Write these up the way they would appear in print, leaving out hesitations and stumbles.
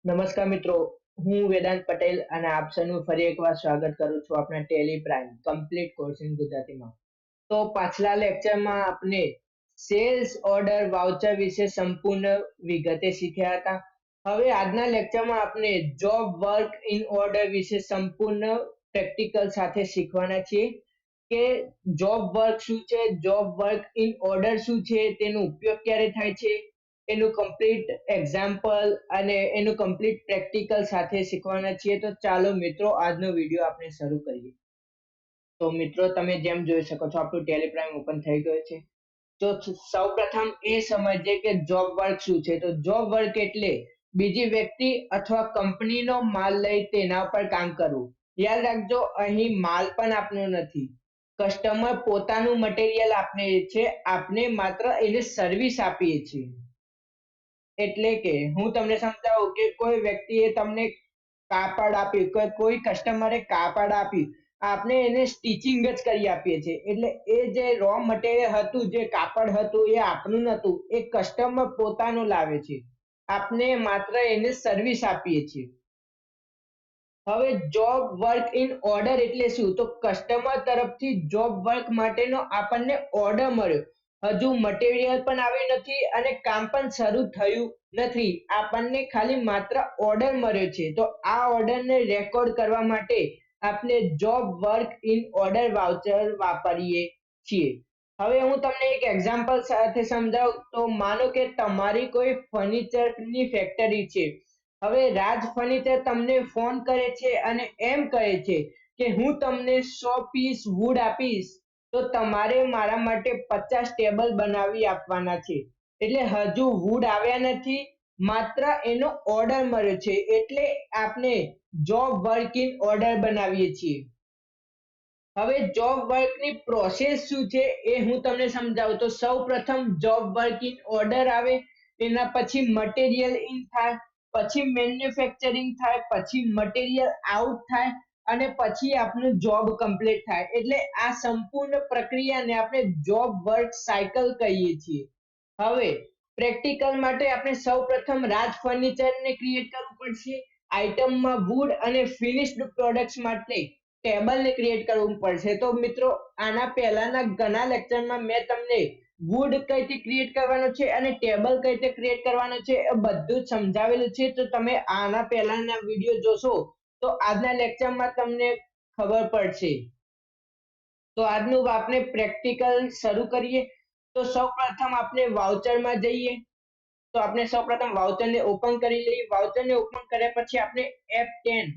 નમસ્કાર મિત્રો, હું વેદાંત પટેલ અને આપ સૌનું ફરી એકવાર સ્વાગત કરું છું આપણા Tally prime complete course in ગુજરાતીમાં. તો પાછલા લેક્ચરમાં આપણે સેલ્સ ઓર્ડર વાઉચર વિશે સંપૂર્ણ વિગતે શીખ્યા હતા. હવે આજના લેક્ચરમાં આપણે જોબ વર્ક ઇન ઓર્ડર વિશે સંપૂર્ણ પ્રેક્ટિકલ સાથે શીખવાના છીએ કે જોબ વર્ક શું છે, જોબ વર્ક ઇન ઓર્ડર શું છે, તેનો ઉપયોગ ક્યારે થાય છે, એનું કમ્પ્લીટ એક્ઝામ્પલ અને એનું કમ્પ્લીટ પ્રેક્ટિકલ સાથે શીખવાના છીએ. તો ચાલો મિત્રો આજનો વિડીયો આપણે શરૂ કરીએ. તો મિત્રો તમે જેમ જોઈ શકો છો આપણું ટેલિગ્રામ ઓપન થઈ ગયું છે. તો સૌપ્રથમ એ સમજીએ કે જોબ વર્ક શું છે. તો જોબ વર્ક એટલે બીજી વ્યક્તિ અથવા કંપનીનો માલ લઈ તેના પર કામ કરવું. યાદ રાખજો અહીં માલ પણ આપનો નથી, કસ્ટમર પોતાનું મટીરિયલ આપે છે, આપણે માત્ર એને સર્વિસ આપીએ છીએ. એટલે કે હું તમને સમજાવું કે કોઈ વ્યક્તિએ તમને કાપડ આપ્યું કે કોઈ કસ્ટમરે કાપડ આપ્યું, આપણે એને સ્ટિચિંગ જ કરી આપીએ છીએ. એટલે એ જે રો મટીરિયલ હતું, જે કાપડ હતું, એ આપણું નહોતું, એ કસ્ટમર પોતાનું લાવે છે, આપણે માત્ર એને સર્વિસ આપીએ છીએ. હવે જોબ વર્ક ઇન ઓર્ડર એટલે શું? તો કસ્ટમર તરફથી જોબ વર્ક માટેનો આપણને ઓર્ડર મળ્યો, હજુ મટીરિયલ પણ આવ્યું નથી અને કામ પણ શરૂ થયું નથી, આપણને ખાલી માત્ર ઓર્ડર મળ્યો છે. તો આ ઓર્ડરને રેકોર્ડ કરવા માટે આપણે job work in order voucher વાપરીએ છીએ. હવે હું તમને એક એક્ઝામ્પલ સાથે સમજાવું. તો માનો કે તમારી કોઈ ફર્નિચરની ફેક્ટરી છે. હવે રાજ ફર્નિચર તમને ફોન કરે છે અને એમ કહે છે કે હું તમને 100 પીસ વુડ આપીશ, તો તમારે મારા માટે 50 ટેબલ બનાવી આપવાના છે. એટલે હજુ વુડ આવ્યા નથી, માત્ર એનો ઓર્ડર મળ્યો છે, એટલે આપણે જોબ વર્ક ઇન ઓર્ડર બનાવીએ છીએ. હવે જોબ વર્કની પ્રોસેસ શું છે એ હું તમને સમજાવું. તો સૌપ્રથમ જોબ વર્ક ઇન ઓર્ડર આવે, એના પછી મટીરિયલ ઇન થાય, પછી મેન્યુફેક્ચરિંગ થાય, પછી મટીરિયલ આઉટ થાય અને પછી આપણું જોબ કમ્પ્લીટ થાય. એટલે આ સંપૂર્ણ પ્રક્રિયાને આપણે જોબ વર્ક સાયકલ કહીએ છીએ. હવે પ્રેક્ટિકલ માટે આપણે સૌપ્રથમ રાજ ફર્નિચરને ક્રિએટ કરવું પડશે, આઇટમમાં વુડ અને ફિનિશ્ડ પ્રોડક્ટ્સ માટે ટેબલને ક્રિએટ કરવું પડશે. તો મિત્રો આના પહેલાના ઘણા લેક્ચરમાં મેં તમને વુડ કઈ રીતે ક્રિએટ કરવાનો છે અને ટેબલ કઈ રીતે ક્રિએટ કરવાનો છે એ બધું જ સમજાવેલું છે. તો તમે આના પહેલાના વિડીયો જોશો તો આજના લેક્ચરમાં તમને ખબર પડશે. તો આજનું આપણે પ્રેક્ટિકલ શરૂ કરીએ. તો સૌપ્રથમ આપણે વાઉચરમાં જઈએ. તો આપણે સૌપ્રથમ વાઉચરને ઓપન કરી લઈએ. વાઉચરને ઓપન કર્યા પછી આપણે F10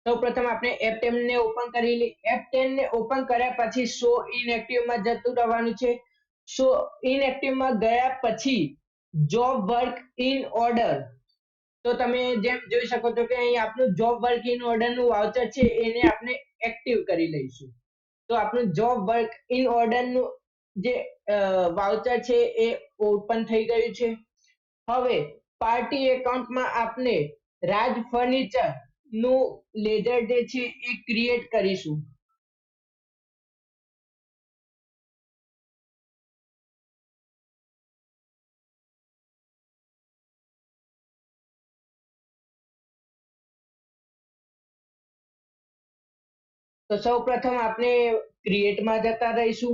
સૌપ્રથમ આપણે F10 ને ઓપન કરી લઈએ. F10 ને ઓપન કર્યા પછી શો ઇનએક્ટિવ માં જતું રહેવાનું છે. શો ઇનએક્ટિવ માં ગયા પછી જોબ વર્ક ઇન ઓર્ડર. તો તમે જેમ જોઈ શકો છો કે અહીં આપણું જોબ વર્ક ઇન ઓર્ડર નું વાઉચર છે, એને આપણે એક્ટિવ કરી લઈશું. તો આપણું જોબ વર્ક ઇન ઓર્ડર નું જે વાઉચર છે એ ઓપન થઈ ગયું છે. હવે પાર્ટી એકાઉન્ટમાં આપણે રાજ ફર્નિચર નું લેજર જે છે એ ક્રિએટ કરીશું. તો સૌપ્રથમ આપણે ક્રિએટમાં જતા રહીશું.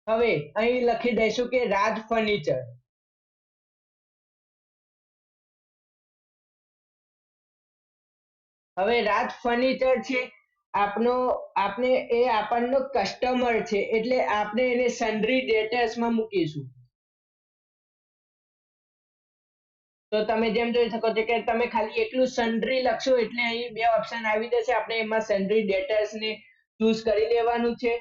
હવે અહીં લખી દઈશું કે રાજ ફર્નિચર. હવે રાજ ફર્નિચર છે આપનો, આપણે એ આપણનો કસ્ટમર છે, એટલે આપણે એને સન્ડ્રી ડેટર્સમાં મૂકીશું. તો તમે જેમ જોઈ શકો છો કે તમે ખાલી એટલું સન્ડ્રી લખશો એટલે અહીં બે ઓપ્શન આવી જશે. આપણે એમાં સન્ડ્રી ડેટર્સને ચૂઝ કરી લેવાનું છે.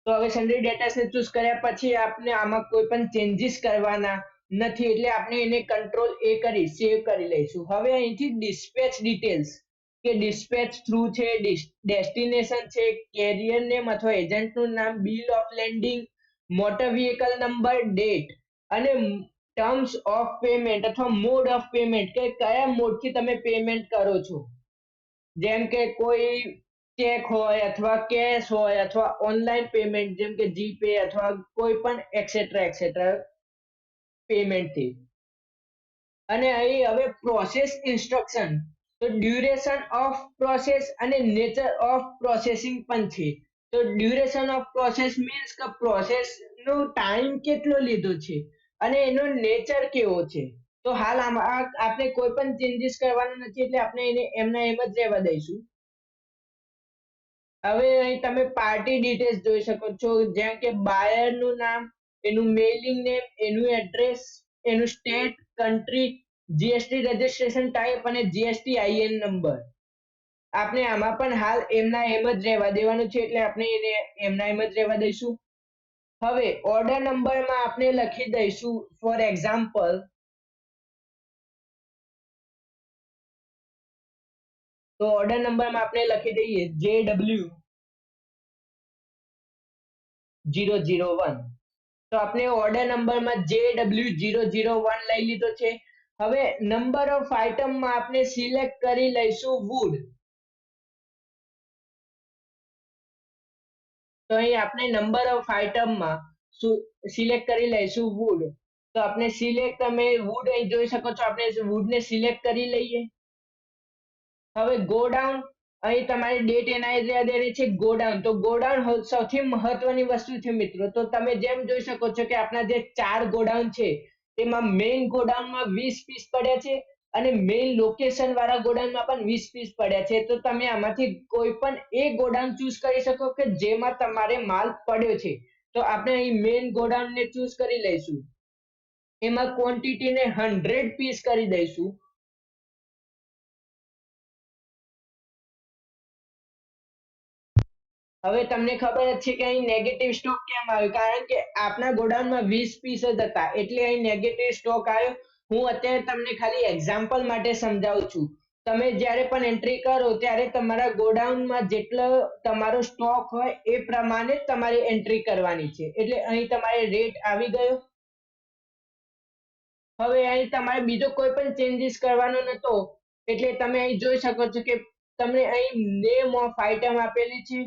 તો હવે સન્ડ્રી ડેટર્સને ચૂઝ કર્યા પછી આપણે આમાં કોઈ પણ ચેન્જીસ કરવાના નથી, એટલે આપણે એને કંટ્રોલ A કરી સેવ કરી લઈશું. હવે અહીંથી ડિસ્પેચ ડિટેલ્સ કે ડિસ્પેચ થ્રુ છે, ડેસ્ટિનેશન છે, કેરિયર નેમ અથવા એજન્ટનું નામ, bill of landing, motor vehicle number, date અને ટર્મ્સ ઓફ પેમેન્ટ અથવા મોડ ઓફ પેમેન્ટ કે કયા મોડથી તમે પેમેન્ટ કરો છો. જેમ કે કોઈ ચેક હોય અથવા કેશ હોય અથવા ઓનલાઈન પેમેન્ટ જેમ કે જીપે અથવા કોઈ પણ એક્સેટ્રા પેમેન્ટથી. અને અહીં હવે પ્રોસેસ ઇન્સ્ટ્રક્શન, તો ડ્યુરેશન ઓફ પ્રોસેસ અને નેચર ઓફ પ્રોસેસિંગ પણ છે. તો ડ્યુરેશન ઓફ પ્રોસેસ મીન્સ કે પ્રોસેસ નો ટાઈમ કેટલો લીધો છે અને એનો નેચર કેવો છે. તો હાલ આમાં આપણે કોઈ પણ ચેન્જીસ કરવાનો નથી એટલે આપણે એને એમના એમ જ રહેવા દઈશું. હવે અહીં તમે પાર્ટી ડિટેલ્સ જોઈ શકો છો, જેમ કે બાયર નું નામ, એનું મેલિંગ નેમ, એનું એડ્રેસ, એનું state, country, GST registration type અને જીએસટી આઈએન નંબર. આપણે આમાં પણ હાલ એમના એમ જ રહેવા દેવાનું છે એટલે આપણે એને એમના એમ જ રહેવા દઈશું. હવે ઓર્ડર નંબરમાં આપણે લખી દઈશું ફોર એક્ઝામ્પલ, તો ઓર્ડર નંબરમાં આપણે લખી દઈએ JW001. તો આપણે ઓર્ડર નંબરમાં JW001 લઈ લીધો છે. હવે નંબર ઓફ આઇટમમાં આપણે સિલેક્ટ કરી લઈશું વુડ. તો અહીં આપણે નંબર ઓફ આઇટમમાં સિલેક્ટ કરી લઈશું વુડ. તો આપણે સિલેક્ટ, તમે વુડ અહીં જોઈ શકો છો, આપણે વુડને સિલેક્ટ કરી લઈએ. હવે ગો ડાઉન, અહીં તમારી ડેટ એનઆઈ દેવાની છે ગો ડાઉન. તો ગો ડાઉન સૌથી મહત્વની વસ્તુ છે મિત્રો. તો તમે જેમ જોઈ શકો છો કે આપણા જે 4 ગોડાઉન છે તેમાં મેઇન ગોડાઉનમાં 20 પીસ પડ્યા છે અને મેઇન લોકેશન વાળા ગોડાઉનમાં પણ 20 પીસ પડ્યા છે. તો તમે આમાંથી કોઈ પણ એક ગોડાઉન ચૂઝ કરી શકો કે જેમાં તમારે માલ પડ્યો છે. તો આપણે અહીં મેઇન ગોડાઉનને ચૂઝ કરી લઈશું. એમાં ક્વોન્ટિટીને 100 પીસ કરી દઈશું. હવે તમને ખબર જ છે કે અહીં નેગેટિવ સ્ટોક કેમ આવ્યો, કારણ કે આપણા ગોડાઉનમાં 20 પીસ જ હતા એટલે અહીં નેગેટિવ સ્ટોક આવ્યો. હું અત્યારે તમને ખાલી એક્ઝામ્પલ માટે સમજાવું છું. તમે જ્યારે પણ એન્ટ્રી કરો ત્યારે તમારા ગોડાઉનમાં જેટલો તમારો સ્ટોક હોય એ પ્રમાણે જ તમારે એન્ટ્રી કરવાની છે. એટલે અહીં તમારે રેટ આવી ગયો. હવે અહીં તમારે બીજો કોઈ પણ ચેન્જીસ કરવાનો નતો એટલે તમે અહીં જોઈ શકો છો કે તમને અહીં નેમ ઓફ આઇટમ આપેલી છે,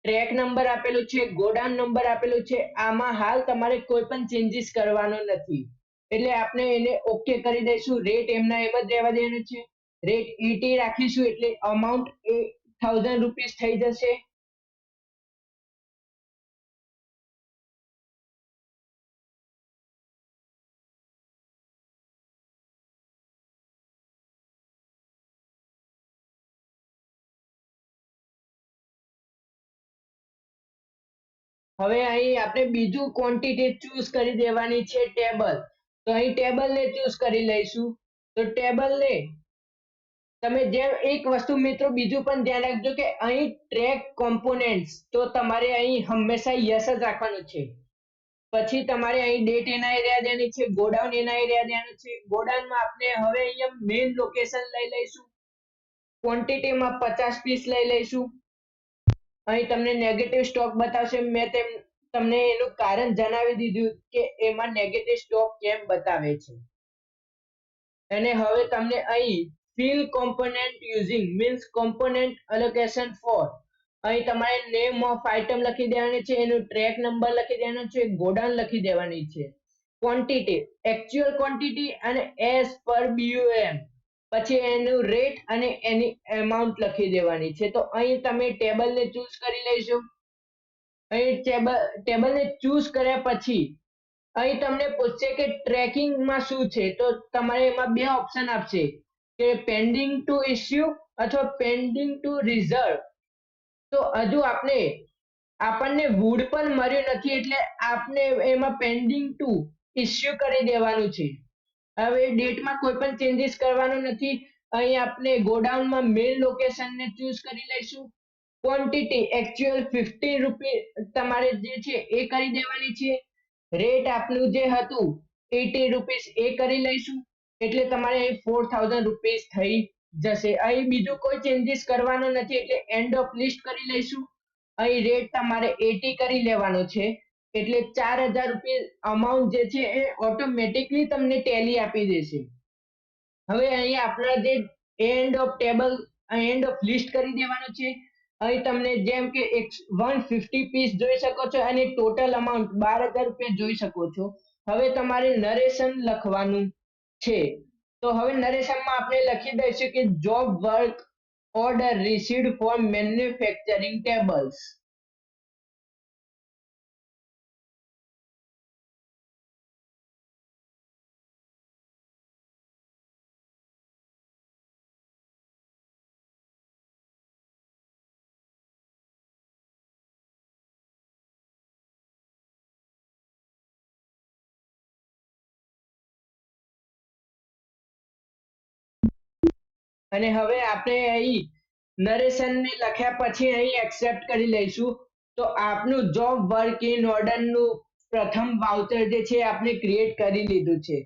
ટ્રેક નંબર આપેલું છે, ગોડાઉન નંબર આપેલું છે. આમાં હાલ તમારે કોઈ પણ ચેન્જીસ કરવાનો નથી એટલે આપણે એને ઓકે કરી દઈશું. રેટ એમના એમ જ રહેવા દેવાનું છે. રેટ 80 રાખીશું એટલે અમાઉન્ટ એ 1000 રૂપીસ થઈ જશે. હવે અહીં આપણે બીજું ક્વોન્ટિટી ચૂઝ કરી દેવાની છે ટેબલ. તો અહીં ટેબલને ચૂઝ કરી લઈશું. તો ટેબલને તમે જેમ એક વસ્તુ મિત્રો બીજું પણ ધ્યાન રાખજો કે અહીં ટ્રેક કોમ્પોનેન્ટ્સ, તો તમારે અહીં હંમેશા યસ જ રાખવાનું છે. પછી તમારે અહીં ડેટ એનઆઈ રહ્યા દેવાની છે, ગોડાઉન એનઆઈ રહ્યા દેવાનું છે. ગોડાઉનમાં આપણે હવે અહીંયા મેઇન લોકેશન લઈ લઈશું. ક્વોન્ટિટીમાં 50 પીસ લઈ લઈશું. અહીં તમને નેગેટિવ સ્ટોક બતાવશે. મેં તમને એનું કારણ જણાવી દીધું કે એમાં નેગેટિવ સ્ટોક કેમ બતાવે છે. અને હવે તમને અહીં fill component using means component allocation for, અહીં તમારે નેમ ઓફ આઇટમ લખી દેવાની છે, એનું ટ્રેક નંબર લખી દેવાનો છે, ગોડાઉન લખી દેવાની છે, ક્વોન્ટિટી એકચ્યુઅલ ક્વોન્ટિટી અને એસ પર BOM, પછી એનું રેટ અને એની અમાઉન્ટ લખી દેવાની છે. તો અહીં તમે ટેબલને ચૂઝ કરી લેજો. અહીં ટેબલને ચૂઝ કર્યા પછી અહીં તમને પૂછશે કે ટ્રેકિંગમાં શું છે. તો તમારે એમાં બે ઓપ્શન આપશે કે પેન્ડિંગ ટુ ઇશ્યુ અથવા પેન્ડિંગ ટુ રિઝર્વ. તો હજુ આપણને વુડ પણ મળ્યું નથી એટલે આપણે એમાં પેન્ડિંગ ટુ ઇશ્યુ કરી દેવાનું છે. હવે ડેટમાં કોઈ પણ ચેન્જીસ કરવાનો નથી. અહીં આપણે ગોડાઉનમાં મેઇન લોકેશનને ચૂઝ કરી લઈશું. ક્વોન્ટિટી એકચ્યુઅલ 15 રૂપી તમારે જે છે એ કરી દેવાની છે. રેટ આપનું જે હતું 80 રૂપીસ એ કરી લઈશું એટલે તમારે 4000 રૂપીસ થઈ જશે. અહીં બીજું કોઈ ચેન્જીસ કરવાનો નથી એટલે એન્ડ ઓફ લિસ્ટ કરી લઈશું. અહીં રેટ તમારે 80 કરી લેવાનો છે એટલે 4000 રૂપિયા અમાઉન્ટ જે છે એ ઓટોમેટિકલી તમને ટેલી આપી દેશે. હવે અહીં આપણા જે end of table end of list કરી દેવાનો છે. અહીં તમને જેમ કે 150 પીસ જોઈ શકો છો અને ટોટલ અમાઉન્ટ 12,000 રૂપિયા જોઈ શકો છો. હવે તમારે નરેશન લખવાનું છે. તો હવે નરેશનમાં આપણે લખી દઈશું કે job work order received from manufacturing tables. અને હવે આપણે અહીં નરેશનને લખ્યા પછી અહીં એક્સેપ્ટ કરી લઈશું. તો આપનું જોબ વર્ક ઇન ઓર્ડરનું પ્રથમ વાઉચર જે છે આપણે ક્રિએટ કરી લીધું છે.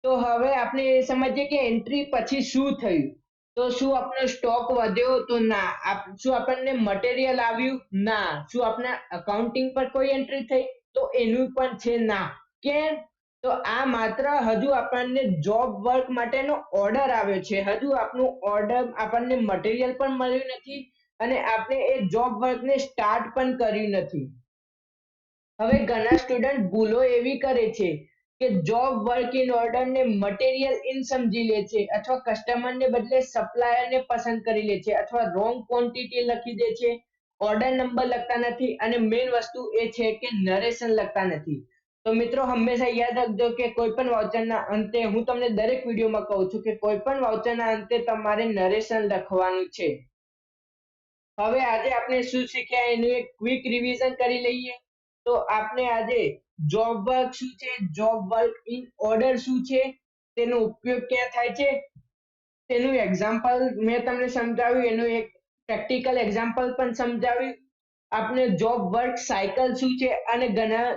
તો હવે આપણે એ સમજીએ કે એન્ટ્રી પછી શું થયું. તો શું આપણો સ્ટોક વધ્યો? તો ના. શું આપણને મટીરિયલ આવ્યું? ના. શું આપણે અકાઉન્ટિંગ પર કોઈ એન્ટ્રી થઈ? તો એનું પણ છે ના. કેમ? તો આ માત્ર હજુ આપણને જોબ વર્ક માટેનો ઓર્ડર આવ્યો છે. હજુ આપણું ઓર્ડર આપણને મટીરિયલ પણ મળ્યું નથી અને આપણે એ જોબ વર્કને સ્ટાર્ટ પણ કર્યું નથી. હવે ઘણા સ્ટુડન્ટ ભૂલો એવી કરે છે કે જોબ વર્ક ઇન ઓર્ડરને મટીરિયલ ઇન સમજી લે છે અથવા કસ્ટમરને બદલે સપ્લાયરને પસંદ કરી લે છે અથવા રોંગ ક્વોન્ટિટી લખી દે છે, ઓર્ડર નંબર લખતા નથી અને મેઇન વસ્તુ એ છે કે નરેશન લખતા નથી. તો મિત્રો હંમેશા યાદ રાખજો કે કોઈ પણ વાઉચરના અંતે હું તમને દરેક વિડીયોમાં કહું છું કે કોઈ પણ વાઉચરના અંતે તમારે નરેશન લખવાનું છે. હવે આજે આપણે શું શીખ્યા એનું એક ક્વિક રિવિઝન કરી લઈએ. તો આપણે આજે જોબ વર્ક શું છે, જોબ વર્ક ઇન ઓર્ડર શું છે, તેનો ઉપયોગ ક્યાં થાય છે, તેનું એક્ઝામ્પલ મેં તમને સમજાવ્યું, એનું એક પ્રેક્ટિકલ એક્ઝામ્પલ પણ સમજાવ્યું. આપણે જોબ વર્ક સાયકલ શું છે અને ઘણા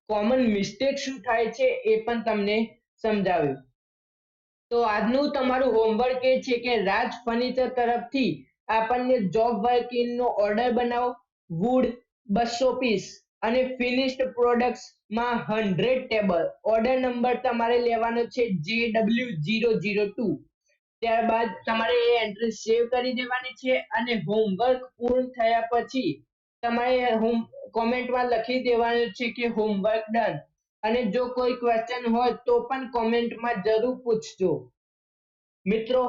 કોમન મિસ્ટેક શું થાય છે એ પણ તમને સમજાવ્યું. તો આજનું તમારું હોમવર્ક એ છે કે રાજ ફર્નિચર તરફથી આપણને જોબ વર્ક ઇનનો ઓર્ડર બનાવો. વુડ 200 પીસ અને ફિનિશ્ડ પ્રોડક્ટ્સમાં 100 ટેબલ. ઓર્ડર નંબર તમારે લેવાનો છે JW002. ત્યારબાદ તમારે એ એન્ટ્રી સેવ કરી દેવાની છે અને હોમવર્ક પૂર્ણ થયા પછી તમારે કોમેન્ટમાં લખી દેવાનું છે કે હોમવર્ક ડન. અને જો કોઈ ક્વેશ્ચન હોય તો પણ કોમેન્ટમાં જરૂર પૂછજો. મિત્રો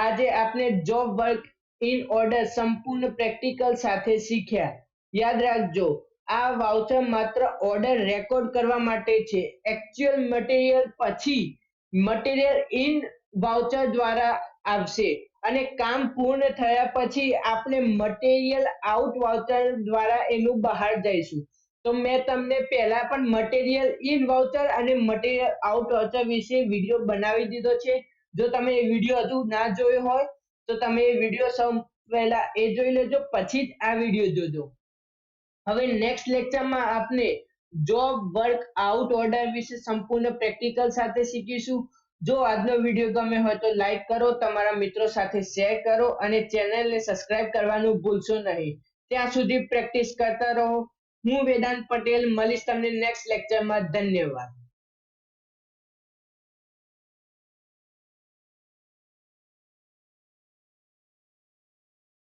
આજે આપણે જોબ વર્ક ઇન ઓર્ડર સંપૂર્ણ પ્રેક્ટિકલ સાથે શીખ્યા. યાદ રાખજો, આ વાઉચર માત્ર ઓર્ડર રેકોર્ડ કરવા માટે છે. એક્ચ્યુઅલ મટીરિયલ પછી મટીરિયલ ઇન વાઉચર દ્વારા આવશે અને કામ પૂર્ણ થયા પછી આપણે મટીરિયલ આઉટ વાઉચર દ્વારા એનું બહાર જઈશું. તો મેં તમને પહેલા પણ મટીરિયલ ઇન વાઉચર અને મટીરિયલ આઉટ વાઉચર વિશે વિડીયો બનાવી દીધો છે. જો તમે એ વિડીયો હજુ ના જોયો હોય તો તમે એ વિડીયો સૌ પહેલા એ જોઈ લેજો, પછી જ આ વિડીયો જોજો. હવે નેક્સ્ટ લેક્ચરમાં આપણે જોબ વર્ક આઉટ ઓર્ડર વિશે સંપૂર્ણ પ્રેક્ટિકલ સાથે શીખીશું. જો આજનો વિડીયો ગમે હોય તો લાઈક કરો, તમારા મિત્રો સાથે શેર કરો અને ચેનલને સબસ્ક્રાઇબ કરવાનું ભૂલશો નહીં. ત્યાં સુધી પ્રેક્ટિસ કરતા રહો. હું વેદાંત પટેલ મળીશ તમને નેક્સ્ટ લેક્ચરમાં. ધન્યવાદ.